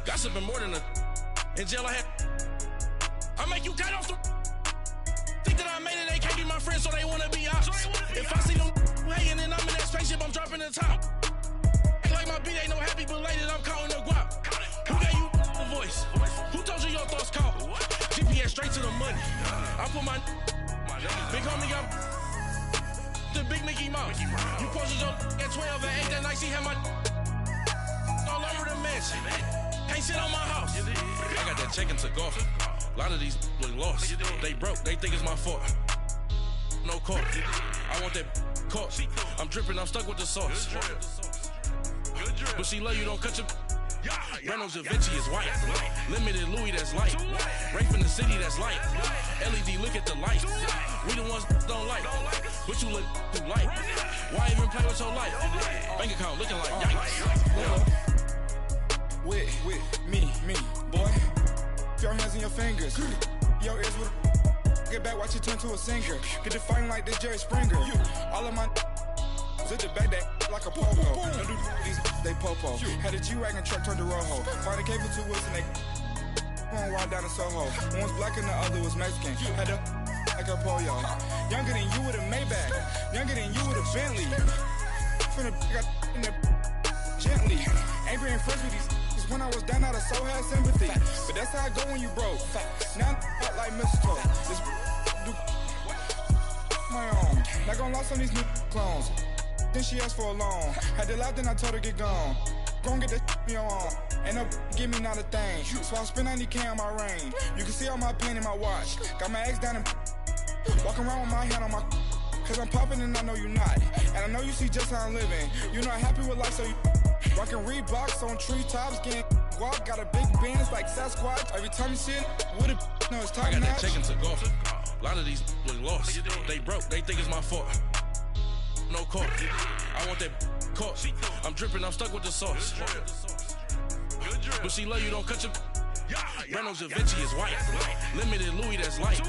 Gossiping more than a. In jail I had. I make you cut off the. Think that I made it, they can't be my friends, so they wanna be ops. If I see them hating and I'm in that spaceship, I'm dropping the top. Ain't like my beat ain't no happy belated, I'm calling the guap. Who gave you the voice? Who told you your thoughts count? GPS straight to the money. I put my big homie got the big Mickey Mouse. You posted your at 12 and 8 that night, she had my all over the mansion. Can't sit on my house. I got that check and took off. A lot of these look lost. They broke, they think it's my fault. No court. I want that caught. I'm dripping, I'm stuck with the sauce. But she love you, don't cut your. Brando Javinci is white. Limited Louis, that's light. Rape in the city, that's light. LED, look at the light. We the ones don't like. But you look too light. Why even play with your life? Bank account looking like yikes. With me, boy. Your hands in your fingers. Your ears with get back, watch it turn to a singer. Get the fighting like this Jerry Springer. All of my zip the back that like a popo. Don't do these they popo. Had a G-Wagon truck turned to Rojo. Find a cable 2 wheels and they going wild down in Soho. One was black and the other was Mexican. Had a like a pollo. Younger than you with a Maybach. Younger than you with a Bentley. Finna got in the gently. Ain't being friends with these. When I was down, I so had sympathy. But that's how I go when you broke. Now I'm like mistletoe. This do my own. Not gonna lie, some of these new clones. Then she asked for a loan. Had to lie, then I told her get gone. Gon' get that me on. Ain't no give me not a thing. So I spend 90K on my range. You can see all my pain in my watch. Got my ex down and walking around with my hand on my. Cause I'm popping and I know you not. And I know you see just how I'm living. You're not happy with life, so you. Rockin' Reeboks on treetops, getting guap, got a big band, it's like Sasquatch. Every time you see it, with it, no, it's top I got notch. that check and took off. A lot of these look lost. They broke, they think it's my fault. No court. I want that caught. I'm dripping, I'm stuck with the sauce. But she love you, don't cut your. Brando Javinci is white. Limited Louis, that's light.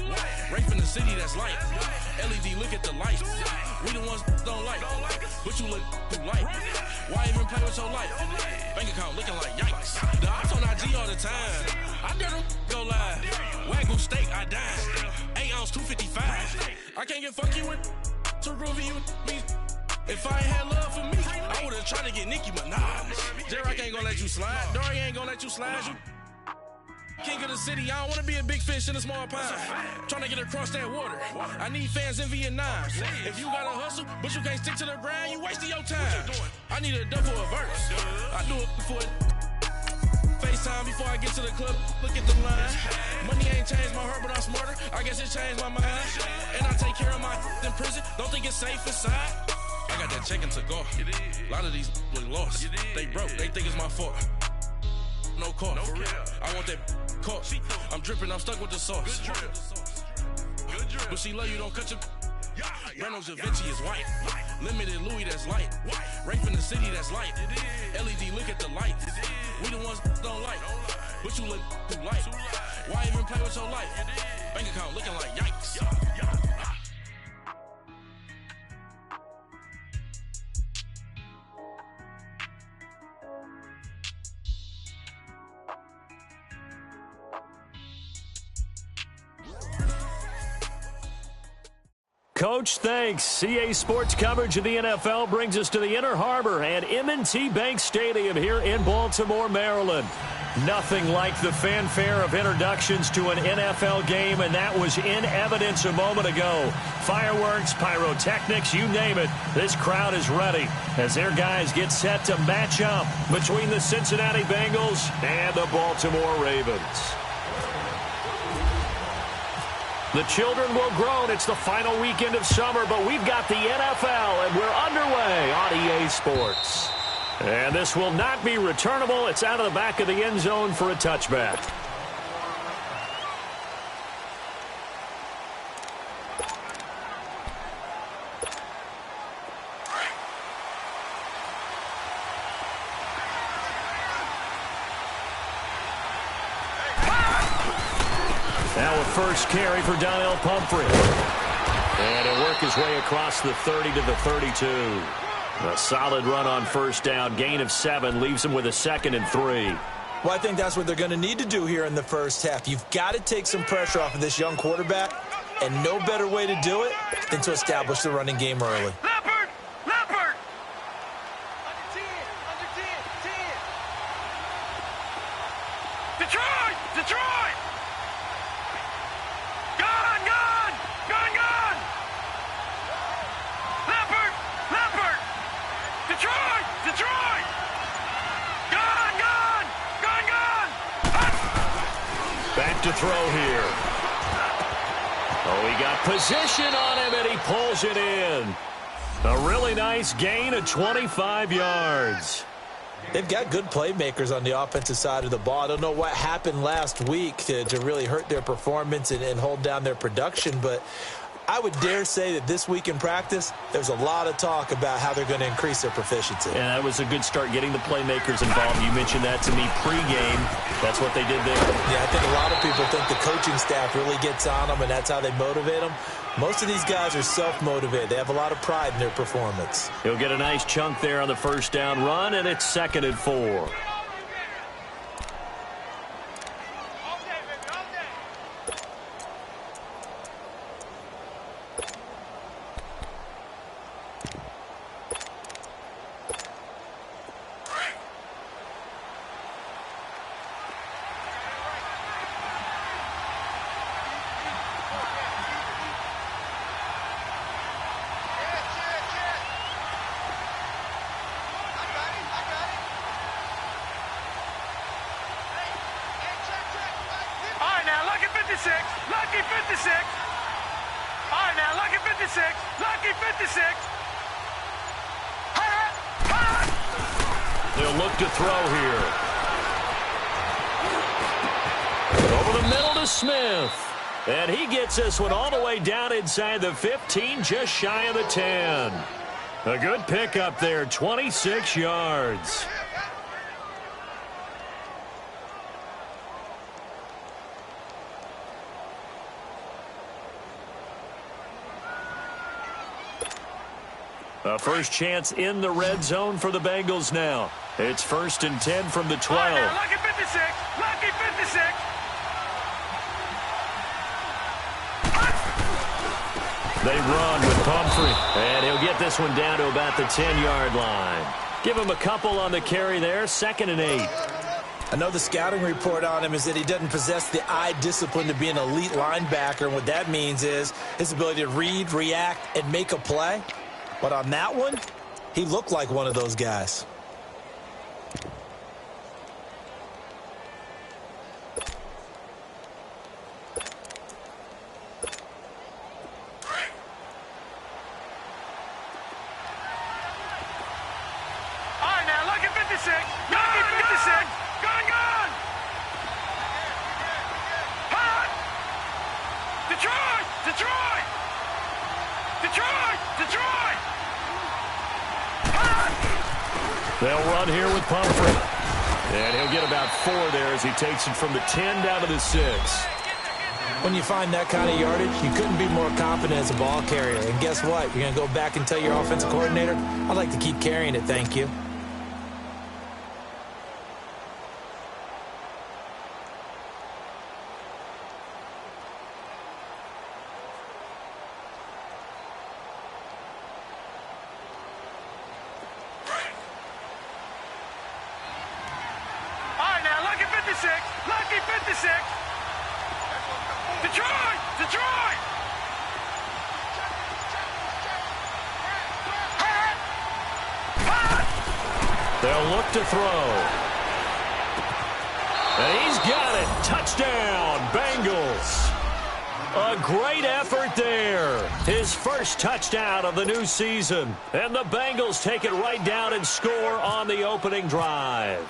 Rape in the city, that's light. LED, look at the light. We the ones don't like. But you look too light. Why even play with your life? Bank account looking like yikes. The ops on IG all the time. I dare them go live. Wagyu steak, I died. 8 ounce, 255. I can't get funky with too groovy you me. If I ain't had love for me, I would've tried to get Nicki Minaj. Derek ain't gonna let you slide. Dory ain't gonna let you slide. You king of the city, I don't wanna be a big fish in a small pond. Trying to get across that water. I need fans in Vietnam. If you gotta hustle, but you can't stick to the grind, you wasting your time. I need a double a verse. I do it for FaceTime before I get to the club. Look at the line. Money ain't changed my heart, but I'm smarter. I guess it changed my mind. And I take care of my in prison. Don't think it's safe inside. I got that check and took off. A lot of these look lost. They broke, they think it's my fault. No court. I want that caught. I'm dripping, I'm stuck with the sauce. But she love you, don't cut your. Brando Javinci is white. Limited Louis, that's light. Rape in the city, that's light. LED, look at the light. We the ones don't like. But you look too light. Why even play with your life? Bank account looking like yikes. Coach, thanks. CA Sports coverage of the NFL brings us to the Inner Harbor and M&T Bank Stadium here in Baltimore, Maryland. Nothing like the fanfare of introductions to an NFL game, and that was in evidence a moment ago. Fireworks, pyrotechnics, you name it. This crowd is ready as their guys get set to match up between the Cincinnati Bengals and the Baltimore Ravens. The children will groan. It's the final weekend of summer, but we've got the NFL, and we're underway on EA Sports. And this will not be returnable. It's out of the back of the end zone for a touchback. Now a first carry for Donnell Pumphrey. And he'll work his way across the 30 to the 32. A solid run on first down. Gain of 7 leaves him with a 2nd and 3. Well, I think that's what they're going to need to do here in the first half. You've got to take some pressure off of this young quarterback, and no better way to do it than to establish the running game early. Leopard! Leopard! Detroit! Detroit! Gun! Gun! Gun! Gun! Leopard! Leopard! Detroit! Detroit! Gun! Gun! Gun! Gun! Back to throw here. Oh, he got position on him, and he pulls it in. A really nice gain of 25 yards. They've got good playmakers on the offensive side of the ball. I don't know what happened last week to really hurt their performance and hold down their production, but I would dare say that this week in practice, there's a lot of talk about how they're going to increase their proficiency. And that was a good start, getting the playmakers involved. You mentioned that to me pregame. That's what they did there. Yeah, I think a lot of people think the coaching staff really gets on them, and that's how they motivate them. Most of these guys are self-motivated. They have a lot of pride in their performance. He'll get a nice chunk there on the first down run, and it's 2nd and 4. Lucky 56. All right, now, lucky 56. Lucky 56. They'll look to throw here. Over the middle to Smith. And he gets this one all the way down inside the 15, just shy of the 10. A good pickup there, 26 yards. A first chance in the red zone for the Bengals now. It's 1st and 10 from the 12. Right now, lucky 56. Lucky 56. They run with Pumphrey. And he'll get this one down to about the 10-yard line. Give him a couple on the carry there. 2nd and 8. I know the scouting report on him is that he doesn't possess the eye discipline to be an elite linebacker. And what that means is his ability to read, react, and make a play. But on that one, he looked like one of those guys. All right, now, lucky 56. Lucky 56. Gun, gun. Hot. Detroit. Detroit. Detroit. Detroit. They'll run here with Pumphrey. And he'll get about 4 there as he takes it from the 10 down to the 6. When you find that kind of yardage, you couldn't be more confident as a ball carrier. And guess what? You're going to go back and tell your offensive coordinator, I'd like to keep carrying it, thank you. Lucky 56. Detroit! Detroit! They'll look to throw. And he's got it. Touchdown, Bengals. A great effort there. His first touchdown of the new season. And the Bengals take it right down and score on the opening drive.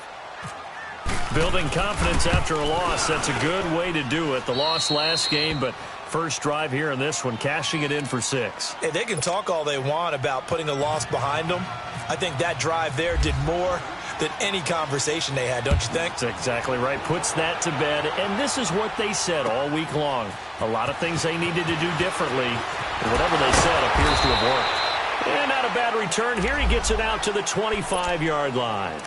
Building confidence after a loss, that's a good way to do it. The loss last game, but first drive here in this one, cashing it in for 6. Hey, they can talk all they want about putting a loss behind them. I think that drive there did more than any conversation they had, don't you think? That's exactly right. Puts that to bed, and this is what they said all week long. A lot of things they needed to do differently, and whatever they said appears to have worked. And not a bad return. Here he gets it out to the 25-yard line.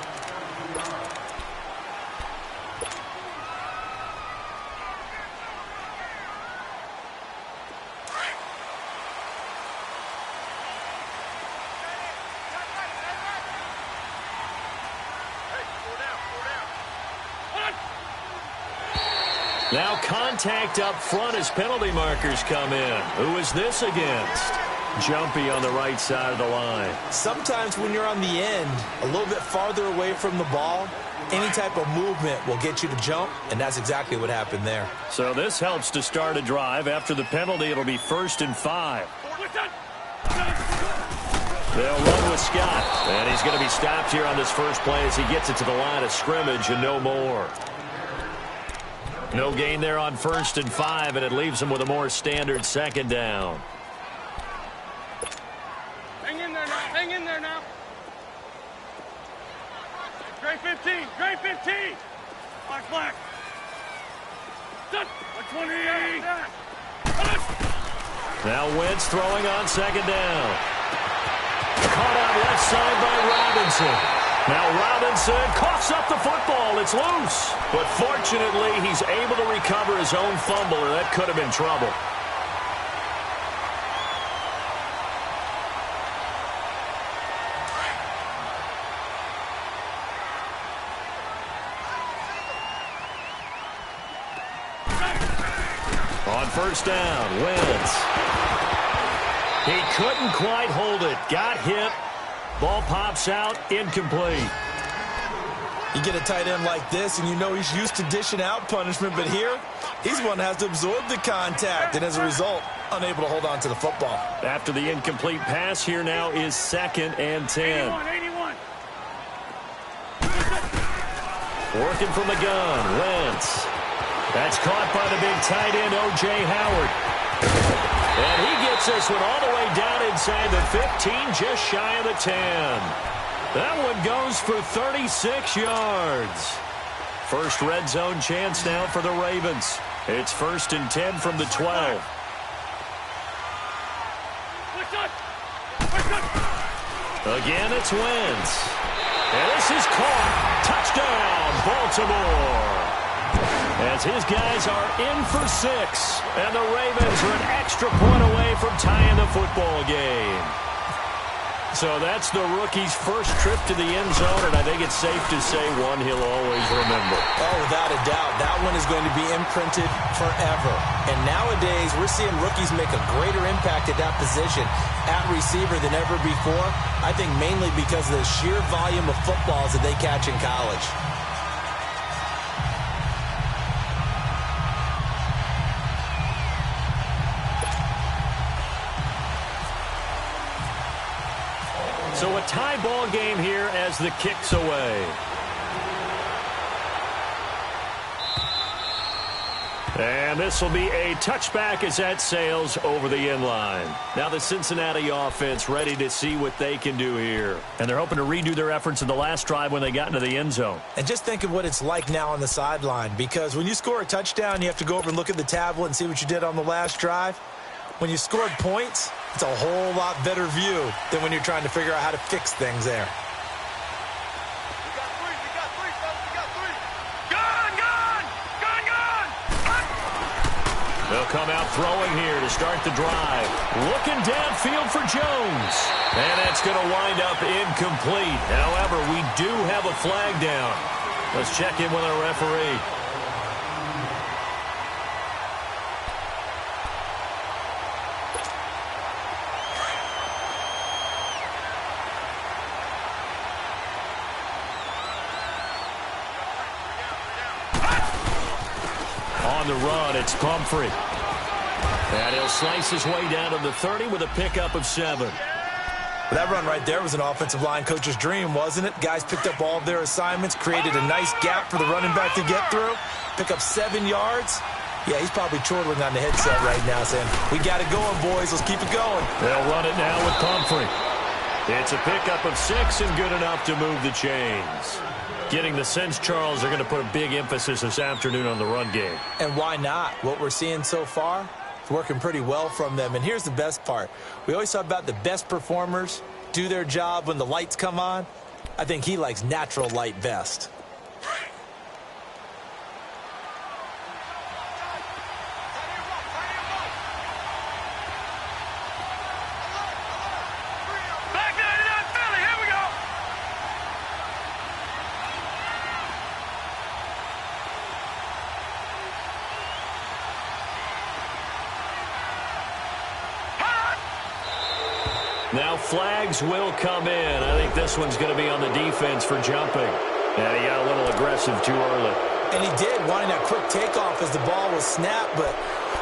Now contact up front as penalty markers come in. Who is this against? Jumpy on the right side of the line. Sometimes when you're on the end, a little bit farther away from the ball, any type of movement will get you to jump, and that's exactly what happened there. So this helps to start a drive. After the penalty, it'll be 1st and 5. They'll run with Scott, and he's going to be stopped here on this first play as he gets it to the line of scrimmage and no more. No gain there on 1st and 5, and it leaves him with a more standard 2nd down. Hang in there now. Hang in there now. Gray 15. Gray 15. Black, black. Done. 120. Now Wentz throwing on 2nd down. Caught out left side by Robinson. Now Robinson coughs up the football. It's loose. But fortunately, he's able to recover his own fumble, or that could have been trouble. On 1st down, Wentz. He couldn't quite hold it. Got hit. Ball pops out, incomplete. You get a tight end like this, and you know he's used to dishing out punishment, but here, he's one that has to absorb the contact, and as a result, unable to hold on to the football. After the incomplete pass, here now is 2nd and 10. 81. Working from the gun, Wentz. That's caught by the big tight end, O.J. Howard. And he gets this one all the way down inside the 15, just shy of the 10. That one goes for 36 yards. First red zone chance now for the Ravens. It's 1st and 10 from the 12. Again, it's Wentz. And this is caught. Touchdown, Baltimore. As his guys are in for 6, and the Ravens are an extra point away from tying the football game. So that's the rookie's first trip to the end zone, and I think it's safe to say one he'll always remember. Oh, without a doubt, that one is going to be imprinted forever. And nowadays, we're seeing rookies make a greater impact at that position at receiver than ever before. I think mainly because of the sheer volume of footballs that they catch in college. So a tie ball game here as the kick's away. And this will be a touchback as that sails over the end line. Now the Cincinnati offense ready to see what they can do here. And they're hoping to redo their efforts in the last drive when they got into the end zone. And just think of what it's like now on the sideline, because when you score a touchdown, you have to go over and look at the tablet and see what you did on the last drive. When you scored points, it's a whole lot better view than when you're trying to figure out how to fix things there. They'll come out throwing here to start the drive. Looking downfield for Jones. And it's going to wind up incomplete. However, we do have a flag down. Let's check in with our referee. On the run, it's Pumphrey. And he'll slice his way down to the 30 with a pickup of 7. That run right there was an offensive line coach's dream, wasn't it? Guys picked up all of their assignments, created a nice gap for the running back to get through, pick up 7 yards. Yeah, he's probably chortling on the headset right now saying, we got it going, boys. Let's keep it going. They'll run it now with Pumphrey. It's a pickup of 6 and good enough to move the chains. Getting the sense, Charles, they're going to put a big emphasis this afternoon on the run game. And why not? What we're seeing so far, it's working pretty well from them. And here's the best part. We always talk about the best performers do their job when the lights come on. I think he likes natural light best. Now flags will come in. I think this one's going to be on the defense for jumping. And he got a little aggressive too early. And he did, wanting that quick takeoff as the ball was snapped. But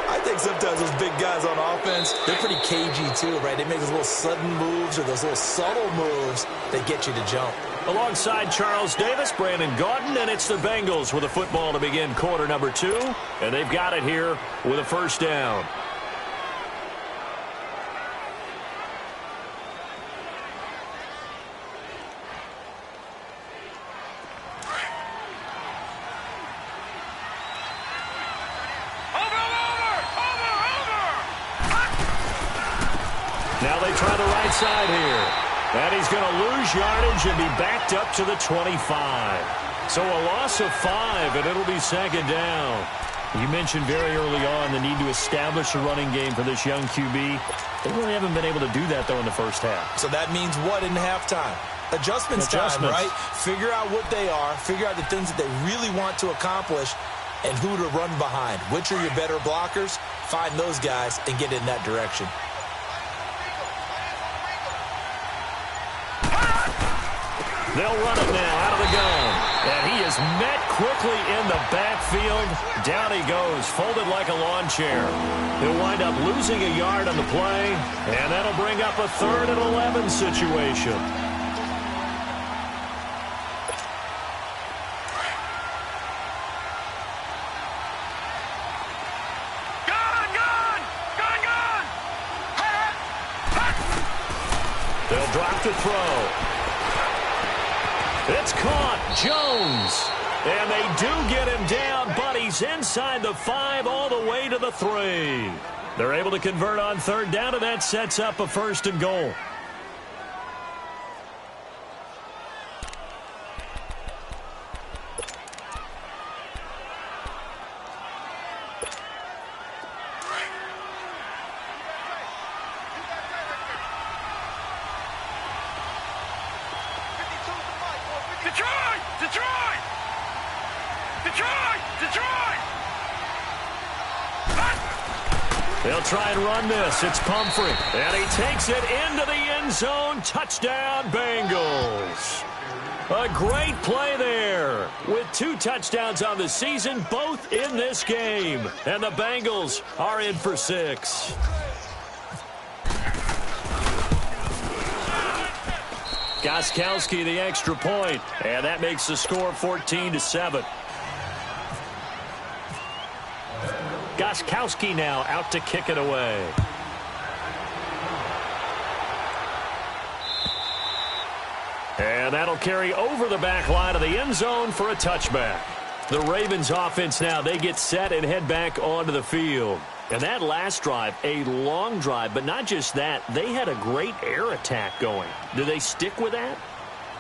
I think sometimes those big guys on offense, they're pretty cagey too, right? They make those little sudden moves or those little subtle moves that get you to jump. Alongside Charles Davis, Brandon Gaudin, and it's the Bengals with a football to begin quarter number 2. And they've got it here with a first down. Now they try the right side here. And he's going to lose yardage and be backed up to the 25. So a loss of 5, and it'll be second down. You mentioned very early on the need to establish a running game for this young QB. They really haven't been able to do that, though, in the first half. So that means what in halftime? Adjustments time, right? Figure out what they are. Figure out the things that they really want to accomplish and who to run behind. Which are your better blockers? Find those guys and get in that direction. They'll run it now out of the gun. And he is met quickly in the backfield. Down he goes, folded like a lawn chair. He'll wind up losing a yard on the play, and that'll bring up a 3rd and 11 situation. They'll drop to throw. It's caught. Jones. And they do get him down, but he's inside the 5 all the way to the 3. They're able to convert on 3rd down, and that sets up a 1st and goal. They'll try and run this. It's Pumphrey. And he takes it into the end zone. Touchdown, Bengals. A great play there with 2 touchdowns on the season, both in this game. And the Bengals are in for 6. Gostkowski the extra point, and that makes the score 14-7. Gostkowski now out to kick it away. And that'll carry over the back line of the end zone for a touchback. The Ravens offense now, they get set and head back onto the field. And that last drive, a long drive, but not just that, they had a great air attack going. Do they stick with that?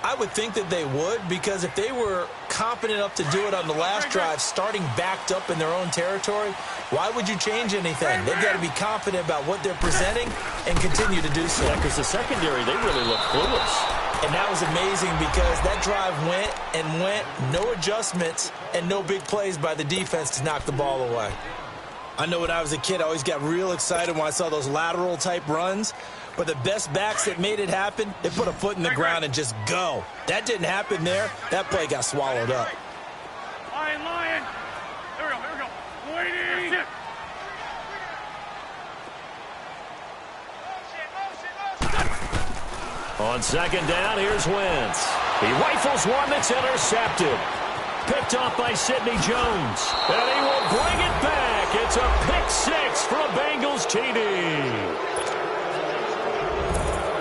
I would think that they would, because if they were competent enough to do it on the last drive, starting backed up in their own territory, why would you change anything? They've got to be confident about what they're presenting and continue to do so. Yeah, because the secondary, they really look clueless. And that was amazing because that drive went and went, no adjustments and no big plays by the defense to knock the ball away. I know when I was a kid, I always got real excited when I saw those lateral-type runs. But the best backs that made it happen, they put a foot in the ground and just go. That didn't happen there. That play got swallowed up. Lion. Here we go. Waiting. On 2nd down, here's Wentz. He rifles one that's intercepted. Picked off by Sidney Jones. And he will bring it back. It's a pick 6 for a Bengals TD.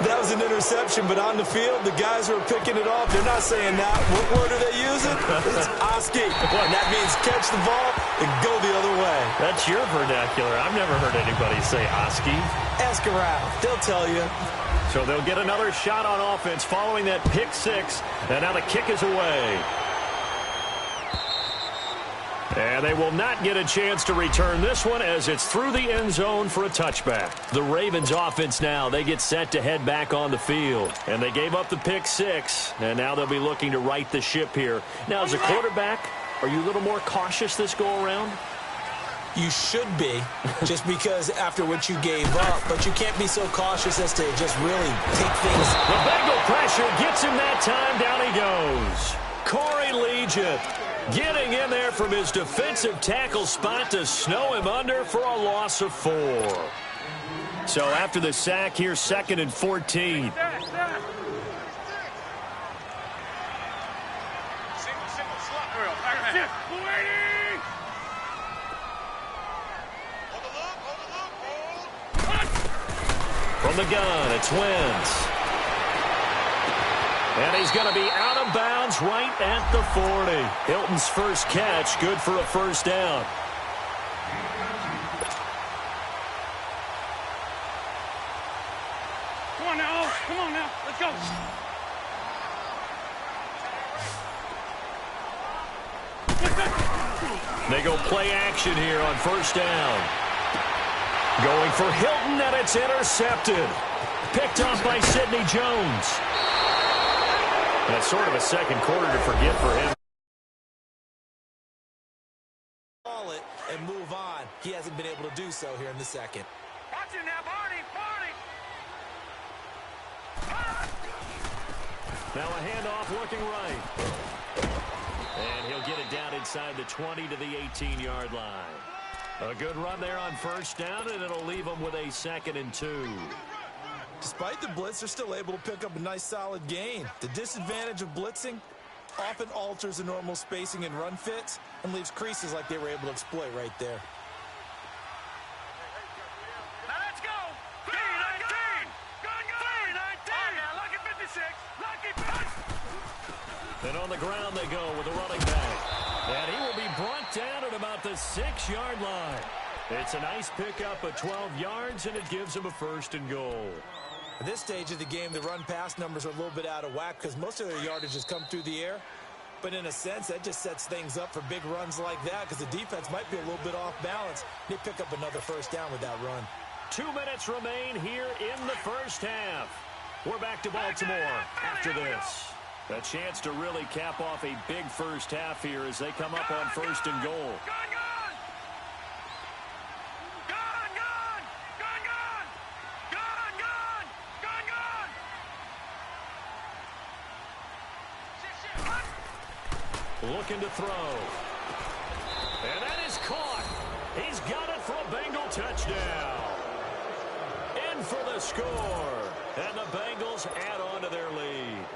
That was an interception, but on the field, the guys who are picking it off, they're not saying that. What word are they using? It's Oski. And that means catch the ball and go the other way. That's your vernacular. I've never heard anybody say Oski. Ask around. They'll tell you. So they'll get another shot on offense following that pick 6. And now the kick is away. And they will not get a chance to return this one as it's through the end zone for a touchback. The Ravens offense now, they get set to head back on the field. And they gave up the pick 6, and now they'll be looking to right the ship here. Now, as a quarterback, are you a little more cautious this go-around? You should be, just because after what you gave up, but you can't be so cautious as to just really take things. The Bengal pressure gets him that time. Down he goes. Corey Legion getting in there from his defensive tackle spot to snow him under for a loss of 4. So after the sack, here's 2nd and 14. From the gun, it's Wentz. And he's going to be out of bounds right at the 40. Hilton's first catch, good for a first down. Come on now, come on now, let's go. They go play action here on first down. Going for Hilton, and it's intercepted. Picked up by Sidney Jones. That's sort of a second quarter to forget for him. Call it and move on. He hasn't been able to do so here in the second. Watch it now, Barney, Barney. Now a handoff looking right. And he'll get it down inside the 20 to the 18-yard line. A good run there on first down, and it'll leave them with a 2nd and 2. Despite the blitz, they're still able to pick up a nice solid gain. The disadvantage of blitzing often alters the normal spacing and run fits and leaves creases like they were able to exploit right there. Now let's go. 3-19. Gun, 3-19. Now, lucky 56. Lucky 50. And on the ground they go with the running back. And he will be brought down at about the 6-yard line. It's a nice pickup of 12 yards, and it gives him a 1st and goal. At this stage of the game, the run-pass numbers are a little bit out of whack because most of their yardage has come through the air. But in a sense, that just sets things up for big runs like that because the defense might be a little bit off balance. They pick up another first down with that run. 2 minutes remain here in the first half. We're back to Baltimore after this. A chance to really cap off a big first half here as they come up on 1st and goal. Looking to throw. And that is caught. He's got it for a Bengal touchdown. In for the score. And the Bengals add on to their lead.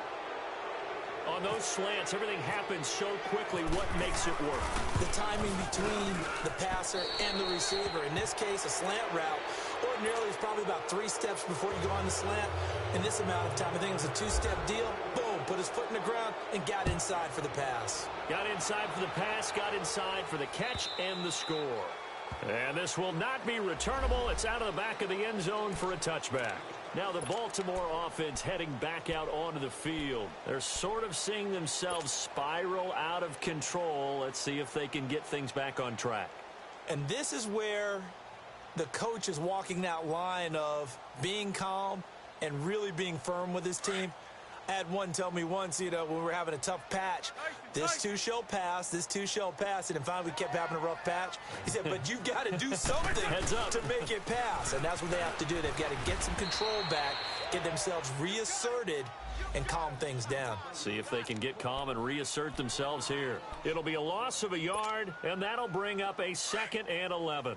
On those slants, everything happens so quickly. What makes it work? The timing between the passer and the receiver. In this case, a slant route. Ordinarily, it's probably about 3 steps before you go on the slant. In this amount of time, I think it was a 2-step deal. Boom, put his foot in the ground and got inside for the pass. Got inside for the pass, got inside for the catch and the score. And this will not be returnable. It's out of the back of the end zone for a touchback. Now the Baltimore offense heading back out onto the field. They're sort of seeing themselves spiral out of control. Let's see if they can get things back on track. And this is where the coach is walking that line of being calm and really being firm with his team. I had one tell me once, when we were having a tough patch, this too shall pass, this too shall pass, and then finally we kept having a rough patch. He said, but you got to do something to make it pass, and that's what they have to do. They've got to get some control back, get themselves reasserted, and calm things down. See if they can get calm and reassert themselves here. It'll be a loss of a yard, and that'll bring up a 2nd and 11.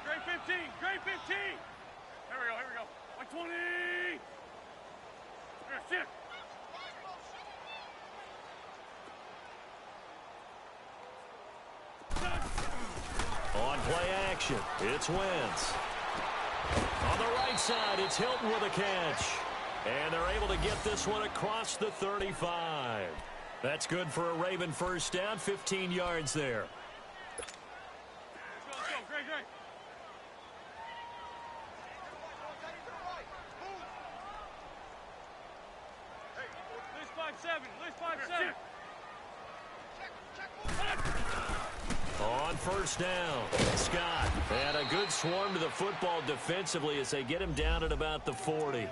Great 15, great 15. Here we go. 120. Here, sit. On play action, it's Wentz. On the right side, it's Hilton with a catch. And they're able to get this one across the 35. That's good for a Raven first down, 15 yards there. Let's go. Great. List 5-7. On first down, Scott. And a good swarm to the football defensively as they get him down at about the 40.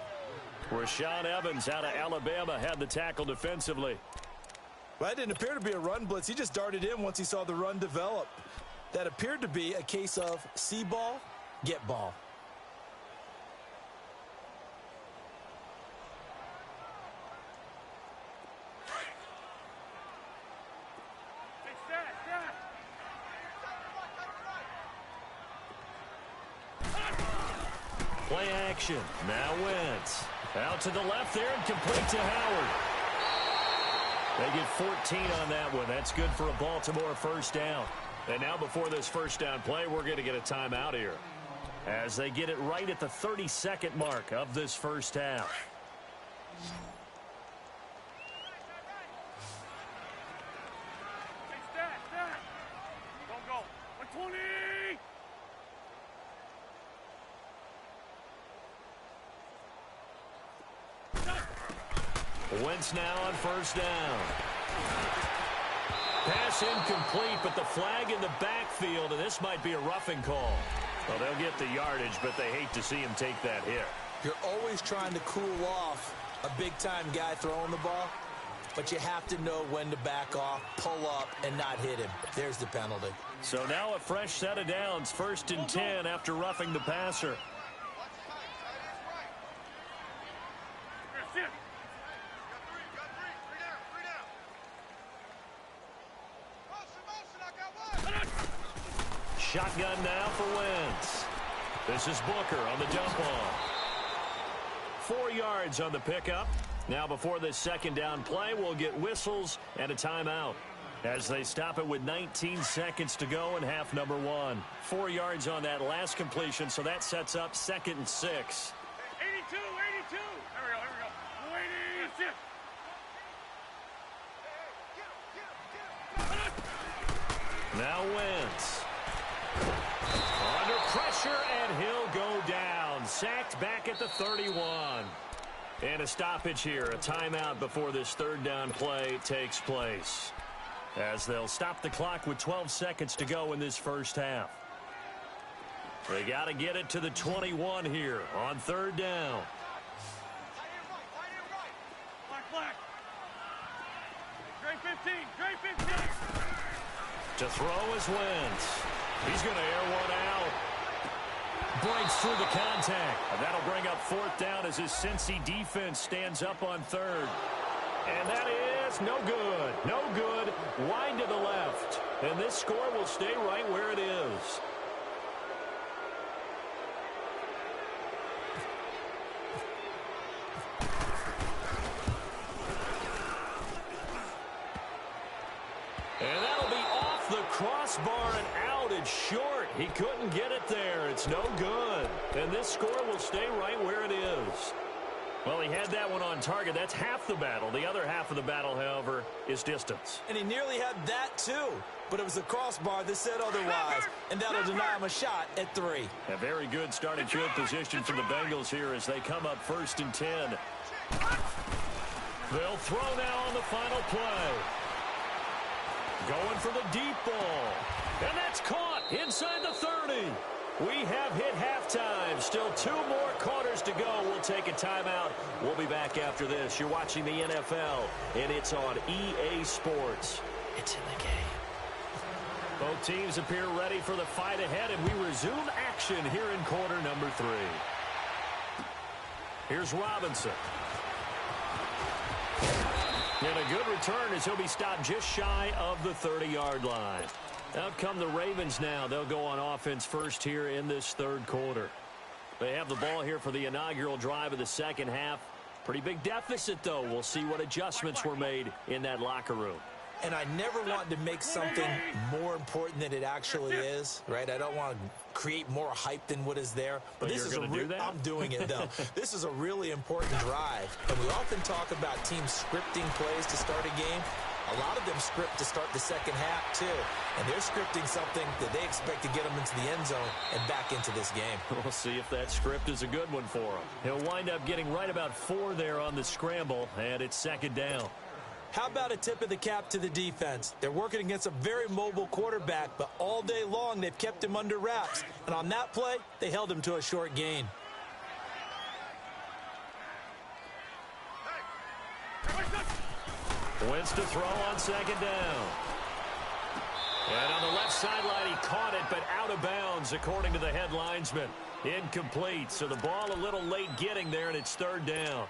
Rashaan Evans out of Alabama had the tackle defensively. Well, that didn't appear to be a run blitz. He just darted in once he saw the run develop. That appeared to be a case of see ball, get ball. Play action. Now Wentz. Out to the left there and complete to Howard. They get 14 on that one. That's good for a Baltimore first down. And now before this first down play, we're going to get a timeout here, as they get it right at the 32nd mark of this first half. Don't go. 120! Wentz now on first down. Pass incomplete, but the flag in the backfield, and this might be a roughing call. Well, they'll get the yardage, but they hate to see him take that hit. You're always trying to cool off a big-time guy throwing the ball, but you have to know when to back off, pull up, and not hit him. There's the penalty. So now a fresh set of downs, 1st and 10 after roughing the passer. Shotgun now for Wentz. This is Booker on the dump off. 4 yards on the pickup. Now before this second down play, we'll get whistles and a timeout, as they stop it with 19 seconds to go in half number 1. 4 yards on that last completion, so that sets up 2nd and 6. 82, 82. Here we go. 80. Now Wentz. Under pressure, and he'll go down. Sacked back at the 31. And a stoppage here, a timeout before this third down play takes place, as they'll stop the clock with 12 seconds to go in this first half. They got to get it to the 21 here on third down. Black. Gray 15. Gray 15. To throw is Wentz. He's going to air one out. Breaks through the contact. And that'll bring up 4th down as his Cincy defense stands up on 3rd. And that is no good. No good. Wide to the left. And this score will stay right where it is. And that'll be off the crossbar and out. It's short. He couldn't get it there. It's no good. And this score will stay right where it is. Well, he had that one on target. That's half the battle. The other half of the battle, however, is distance. And he nearly had that, too. But it was the crossbar that said otherwise. And that'll deny him a shot at 3. A very good starting field position for the Bengals here as they come up 1st and 10. They'll throw now on the final play. Going for the deep ball. And that's caught inside the 30. We have hit halftime. Still 2 more quarters to go. We'll take a timeout. We'll be back after this. You're watching the NFL, and it's on EA Sports. It's in the game. Both teams appear ready for the fight ahead, and we resume action here in quarter number 3. Here's Robinson. And a good return as he'll be stopped just shy of the 30-yard line. Out come the Ravens now. They'll go on offense first here in this third quarter. They have the ball here for the inaugural drive of the second half. Pretty big deficit, though. We'll see what adjustments were made in that locker room. And I never want to make something more important than it actually is, right? I don't want to create more hype than what is there. But this is I'm doing it, though. This is a really important drive. And we often talk about teams scripting plays to start a game. A lot of them script to start the second half, too. And they're scripting something that they expect to get them into the end zone and back into this game. We'll see if that script is a good one for him. He'll wind up getting right about 4 there on the scramble, and it's second down. How about a tip of the cap to the defense? They're working against a very mobile quarterback, but all day long they've kept him under wraps. And on that play, they held him to a short gain. Wins to throw on second down. And on the left sideline, he caught it, but out of bounds, according to the head linesman. Incomplete, so the ball a little late getting there, and it's third down.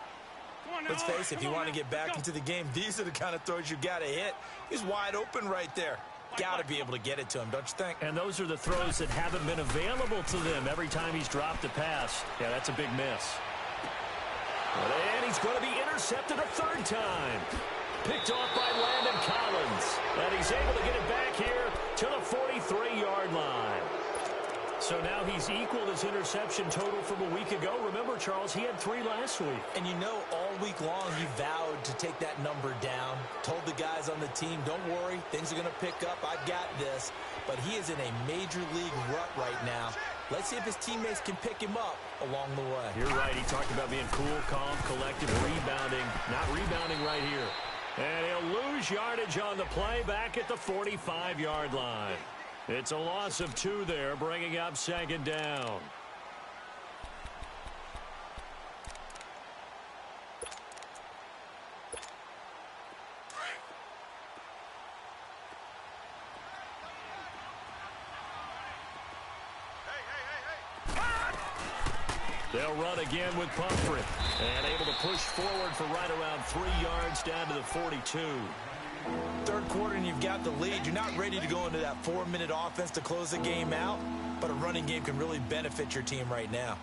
Let's face it, if you want to get back into the game, these are the kind of throws you got to hit. He's wide open right there. Got to be able to get it to him, don't you think? And those are the throws that haven't been available to them every time he's dropped a pass. Yeah, that's a big miss. And he's going to be intercepted a third time. Picked off by Landon Collins. And he's able to get it back here to the 43-yard line. So now he's equaled his interception total from a week ago. Remember, Charles, he had 3 last week. And you know, all week long he vowed to take that number down. Told the guys on the team, don't worry, things are going to pick up. I've got this. But he is in a major league rut right now. Let's see if his teammates can pick him up along the way. You're right. He talked about being cool, calm, collected, rebounding. Not rebounding right here. And he'll lose yardage on the play back at the 45-yard line. It's a loss of 2 there, bringing up second down. They'll run again with Pumphrey. And able to push forward for right around 3 yards down to the 42. Third quarter and you've got the lead. You're not ready to go into that 4-minute offense to close the game out, but a running game can really benefit your team right now.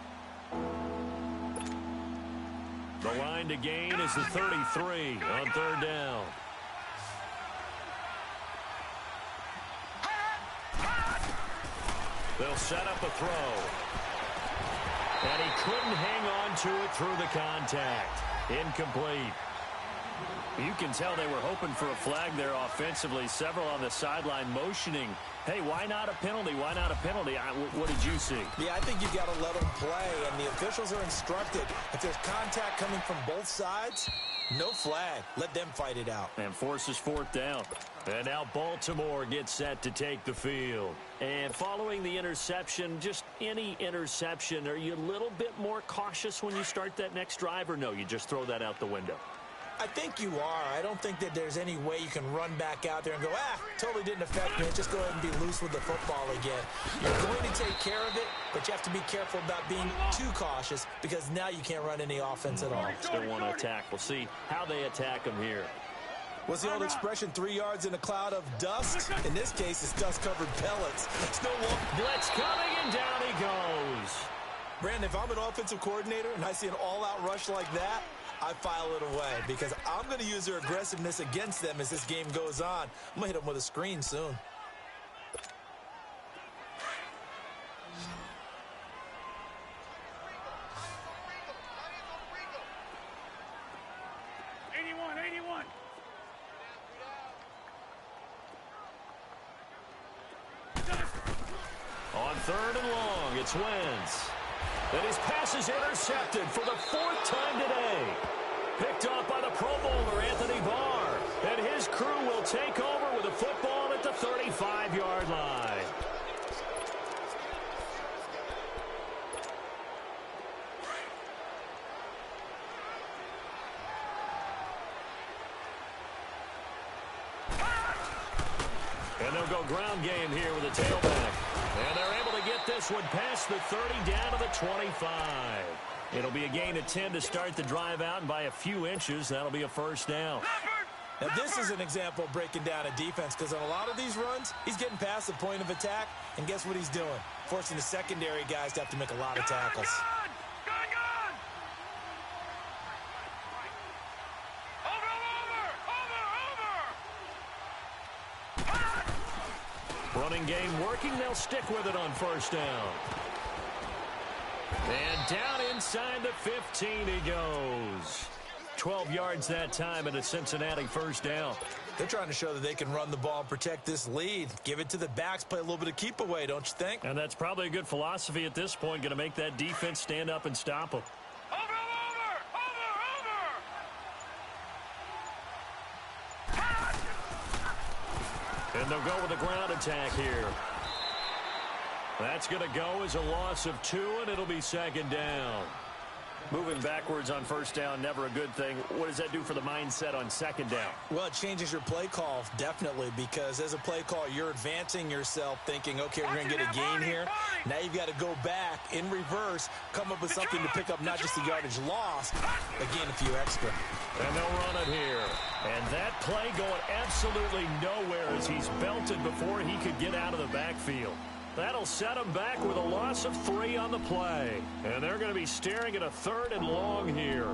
The line to gain is the 33 on third down. They'll set up a throw. And he couldn't hang on to it through the contact. Incomplete. You can tell they were hoping for a flag there offensively. Several on the sideline motioning. Hey, why not a penalty? Why not a penalty? What did you see? Yeah, I think you got to let them play, and the officials are instructed. If there's contact coming from both sides, no flag. Let them fight it out. And forces fourth down. And now Baltimore gets set to take the field. And following the interception, just any interception, are you a little bit more cautious when you start that next drive, or no, you just throw that out the window? I think you are. I don't think that there's any way you can run back out there and go, totally didn't affect me. Just go ahead and be loose with the football again. You're going to take care of it, but you have to be careful about being too cautious because now you can't run any offense at all. Still want to attack. We'll see how they attack them here. What's the old expression, 3 yards in a cloud of dust? In this case, it's dust-covered pellets. It's no longer. Blitz coming, and down he goes. Brandon, if I'm an offensive coordinator and I see an all-out rush like that, I file it away because I'm going to use their aggressiveness against them as this game goes on. I'm going to hit them with a screen soon. On third and long, it's Wentz. And his pass is intercepted for the 4th time today. Picked off by the Pro Bowler, Anthony Barr. And his crew will take over with a football at the 35-yard line. And they'll go ground game here with a tailback. And they're able to get this one past the 30 down to the 25. It'll be a gain of 10 to start the drive out, and by a few inches, that'll be a first down. Now, this is an example of breaking down a defense because on a lot of these runs, he's getting past the point of attack, and guess what he's doing? Forcing the secondary guys to have to make a lot of tackles. Running game working. They'll stick with it on first down. And down inside the 15 he goes. 12 yards that time and a Cincinnati first down. They're trying to show that they can run the ball and protect this lead. Give it to the backs, play a little bit of keep away, don't you think? And that's probably a good philosophy at this point, going to make that defense stand up and stop them. And they'll go with a ground attack here. That's going to go as a loss of 2, and it'll be second down. Moving backwards on first down, never a good thing. What does that do for the mindset on second down? Well, it changes your play call, definitely, because as a play call, you're advancing yourself thinking, okay, we're going to get a gain here. Now you've got to go back in reverse, come up with something to pick up not just the yardage lost, but gain a few extra. And they'll run it here. And that play going absolutely nowhere as he's belted before he could get out of the backfield. That'll set them back with a loss of 3 on the play. And they're going to be staring at a 3rd and long here.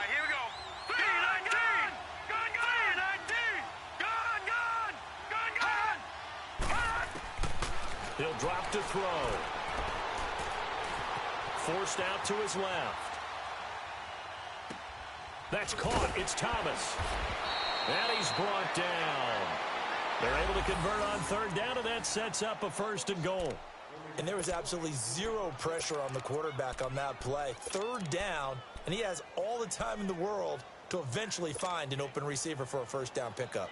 Here we go. 3-19. Gun. 3-19. Gun. He'll drop to throw. Forced out to his left. That's caught. It's Thomas. And he's brought down. They're able to convert on 3rd down, and that sets up a 1st and goal. And there was absolutely zero pressure on the quarterback on that play. 3rd down, and he has all the time in the world to eventually find an open receiver for a 1st down pickup.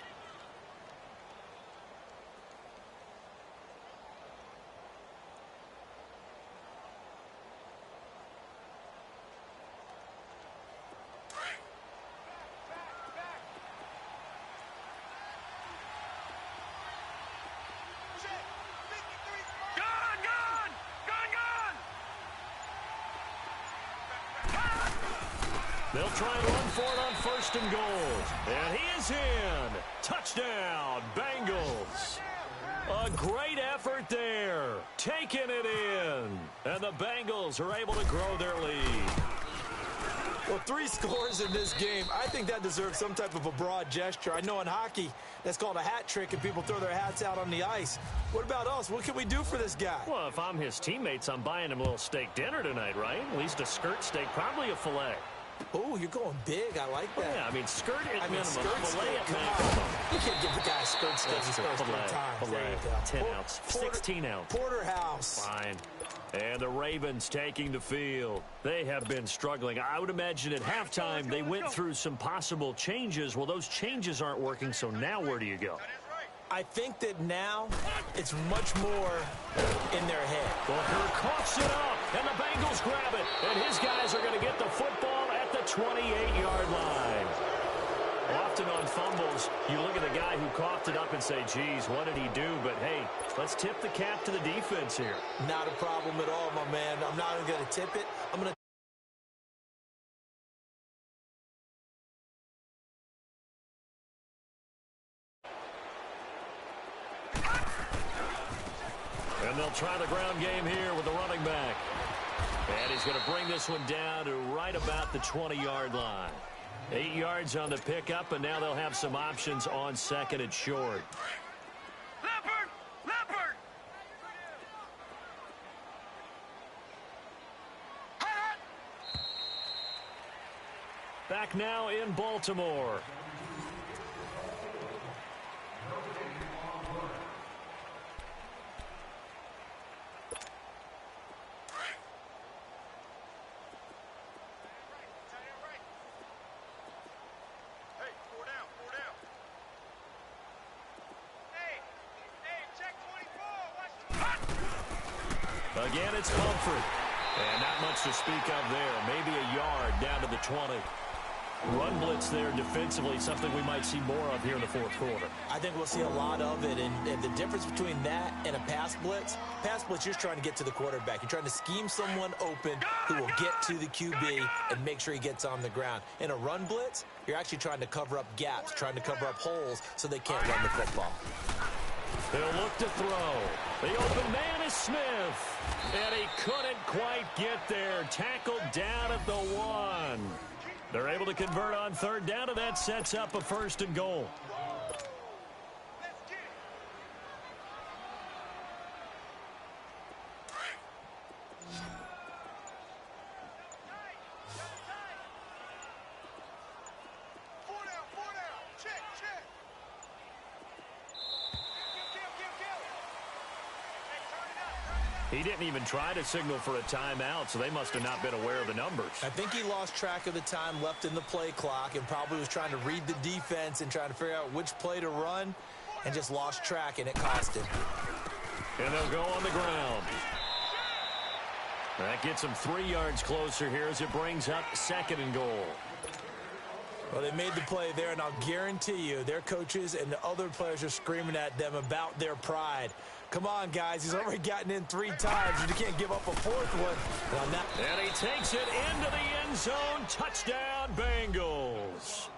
They'll try and run for it on 1st and goal. And he is in. Touchdown, Bengals. A great effort there. Taking it in. And the Bengals are able to grow their lead. Well, 3 scores in this game. I think that deserves some type of a broad gesture. I know in hockey, that's called a hat trick, and people throw their hats out on the ice. What about us? What can we do for this guy? Well, if I'm his teammates, I'm buying him a little steak dinner tonight, right? At least a skirt steak, probably a filet. Oh, you're going big. I like that. Yeah, I mean, skirt at minimum, skirt filet steak, at come maximum. on. You can't give the guy a skirt steak. He's supposed to Filet, time. filet, 10 ounce, 16 ounce. Porterhouse. Fine. And the Ravens taking the field. They have been struggling. I would imagine at halftime they went through some possible changes. Well, those changes aren't working, so now where do you go? I think that now it's much more in their head. Booker coughs it up, and the Bengals grab it. And his guys are going to get the football at the 28-yard line. Often on fumbles, you look at the guy who coughed it up and say, geez, what did he do? But, hey, let's tip the cap to the defense here. Not a problem at all, my man. I'm not even going to tip it. I'm going to And they'll try the ground game here with the running back. And he's going to bring this one down to right about the 20-yard line. 8 yards on the pickup, and now they'll have some options on 2nd and short. Leopard! Back now in Baltimore. Again, it's Humphrey. And not much to speak of there. Maybe a yard down to the 20. Run blitz there defensively, something we might see more of here in the 4th quarter. I think we'll see a lot of it. And the difference between that and a pass blitz, you're just trying to get to the quarterback. You're trying to scheme someone open who will get to the QB and make sure he gets on the ground. In a run blitz, you're actually trying to cover up gaps, trying to cover up holes so they can't run the football. They'll look to throw. The open man is Smith. And he couldn't quite get there. Tackled down at the 1. They're able to convert on 3rd down, and that sets up a 1st and goal. He didn't even try to signal for a timeout, so they must have not been aware of the numbers. I think he lost track of the time left in the play clock and probably was trying to read the defense and trying to figure out which play to run and just lost track, and it cost him. And they'll go on the ground. That gets them 3 yards closer here as it brings up 2nd and goal. Well, they made the play there, and I'll guarantee you their coaches and the other players are screaming at them about their pride. Come on, guys. He's already gotten in 3 times, and you can't give up a 4th one. And he takes it into the end zone. Touchdown, Bengals.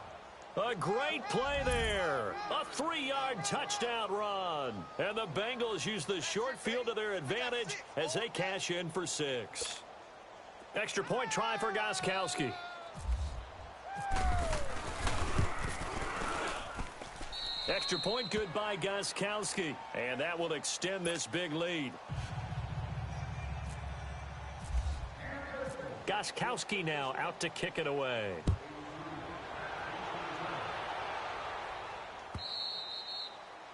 A great play there. A 3-yard touchdown run. And the Bengals use the short field to their advantage as they cash in for 6. Extra point try for Gostkowski. Extra point good by Gostkowski. And that will extend this big lead. Gostkowski now out to kick it away.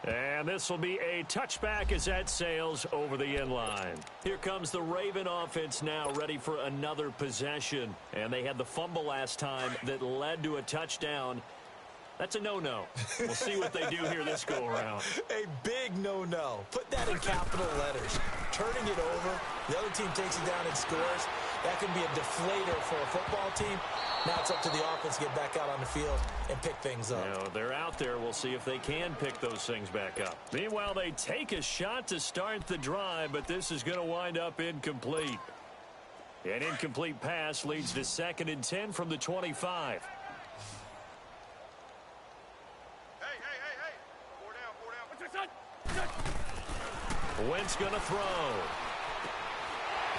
And this will be a touchback as that sails over the end line. Here comes the Raven offense now ready for another possession. And they had the fumble last time that led to a touchdown. That's a no-no. We'll see what they do here this go-around. A big no-no. Put that in capital letters. Turning it over, the other team takes it down and scores. That can be a deflator for a football team. Now it's up to the offense to get back out on the field and pick things up. You know, they're out there. We'll see if they can pick those things back up. Meanwhile, they take a shot to start the drive, but this is going to wind up incomplete. An incomplete pass leads to 2nd and 10 from the 25. Wentz going to throw.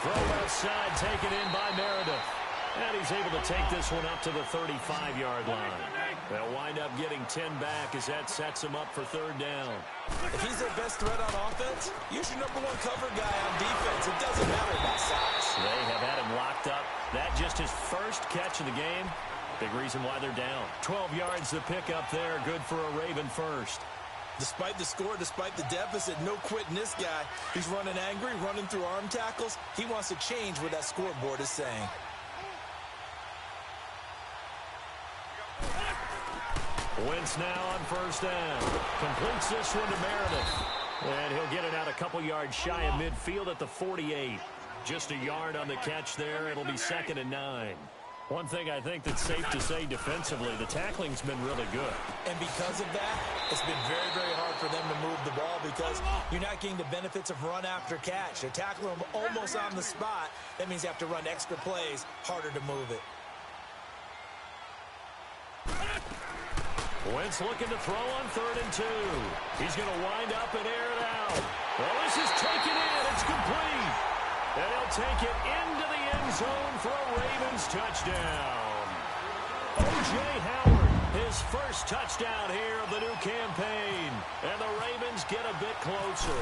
Throw left side, taken in by Meredith. And he's able to take this one up to the 35-yard line. They'll wind up getting 10 back as that sets him up for 3rd down. If he's their best threat on offense, use your #1 cover guy on defense. It doesn't matter about size. They have had him locked up. That just his first catch of the game. Big reason why they're down. 12 yards to pick up there. Good for a Raven first. Despite the score, despite the deficit, no quitting this guy. He's running angry, running through arm tackles. He wants to change what that scoreboard is saying. Wentz now on 1st down. Completes this one to Meredith. And he'll get it out a couple yards shy of midfield at the 48. Just a yard on the catch there. It'll be 2nd and 9. One thing I think that's safe to say defensively, the tackling's been really good. And because of that, it's been very, very hard for them to move the ball because you're not getting the benefits of run after catch. They're tackling them almost on the spot. That means you have to run extra plays, harder to move it. Wentz looking to throw on 3rd and 2. He's going to wind up and air it out. Well, this is taken in. It's complete. And he'll take it into the end zone for a Ravens touchdown. O.J. Howard, his first touchdown here of the new campaign. And the Ravens get a bit closer.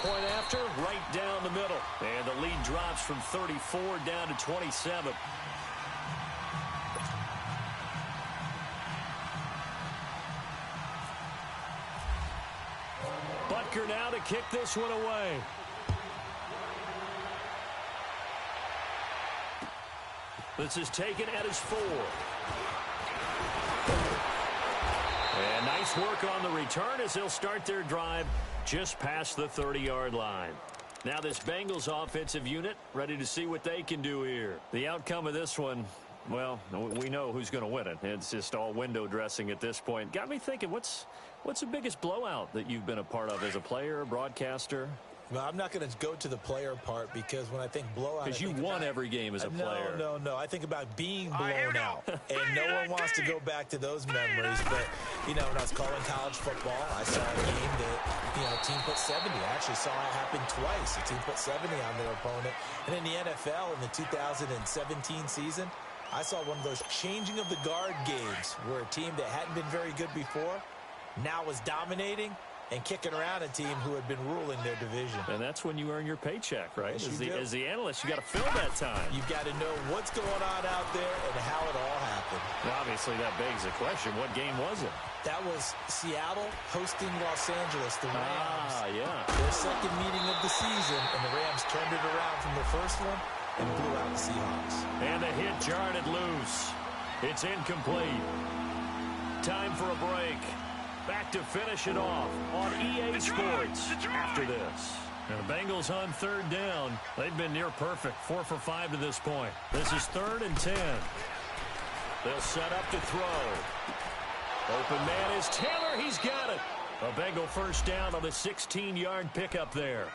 Point after, right down the middle. And the lead drops from 34 down to 27. Butker now to kick this one away. This is taken at his 4. And nice work on the return as they'll start their drive just past the 30-yard line. Now this Bengals offensive unit ready to see what they can do here. The outcome of this one, well, we know who's going to win it. It's just all window dressing at this point. Got me thinking, what's the biggest blowout that you've been a part of as a player, broadcaster? Well, I'm not going to go to the player part because when I think blowout... Because you won every game as a player. No. I think about being blown out. And no one wants to go back to those memories. But, you know, when I was calling college football, I saw a game that, you know, a team put 70. I actually saw it happen twice. A team put 70 on their opponent. And in the NFL, in the 2017 season, I saw one of those changing of the guard games where a team that hadn't been very good before now was dominating, and kicking around a team who had been ruling their division. And that's when you earn your paycheck, right? Yes, As the analyst, you got to fill that time. You've got to know what's going on out there and how it all happened. Well, obviously, that begs the question, what game was it? That was Seattle hosting Los Angeles, the Rams. Yeah. Their second meeting of the season, and the Rams turned it around from the first one and blew out the Seahawks. And the hit jarred it loose. It's incomplete. Time for a break. Back to finish it off on EA Sports after this. And the Bengals on third down. They've been near perfect, 4 for 5 to this point. This is 3rd and 10. They'll set up to throw. Open man is Taylor. He's got it. A Bengal first down on the 16-yard pickup there.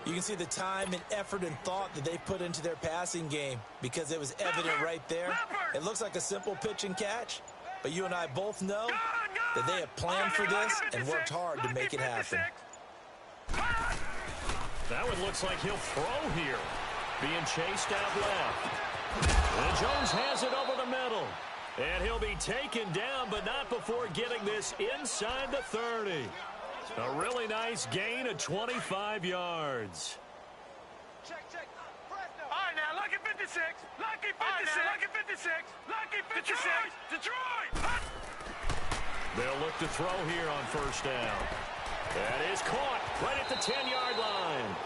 You can see the time and effort and thought that they put into their passing game because it was evident right there. It looks like a simple pitch and catch, but you and I both know that they have planned for this and worked hard to make it happen. That one looks like he'll throw here. Being chased out left. And Jones has it over the middle. And he'll be taken down, but not before getting this inside the 30. A really nice gain of 25 yards. Check. All right, now, lucky 56. Lucky 56. Lucky 56. Lucky 56. Detroit. They'll look to throw here on first down. That is caught right at the 10-yard line.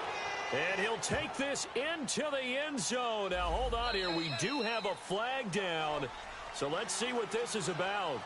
And he'll take this into the end zone. Now, hold on here. We do have a flag down. So let's see what this is about.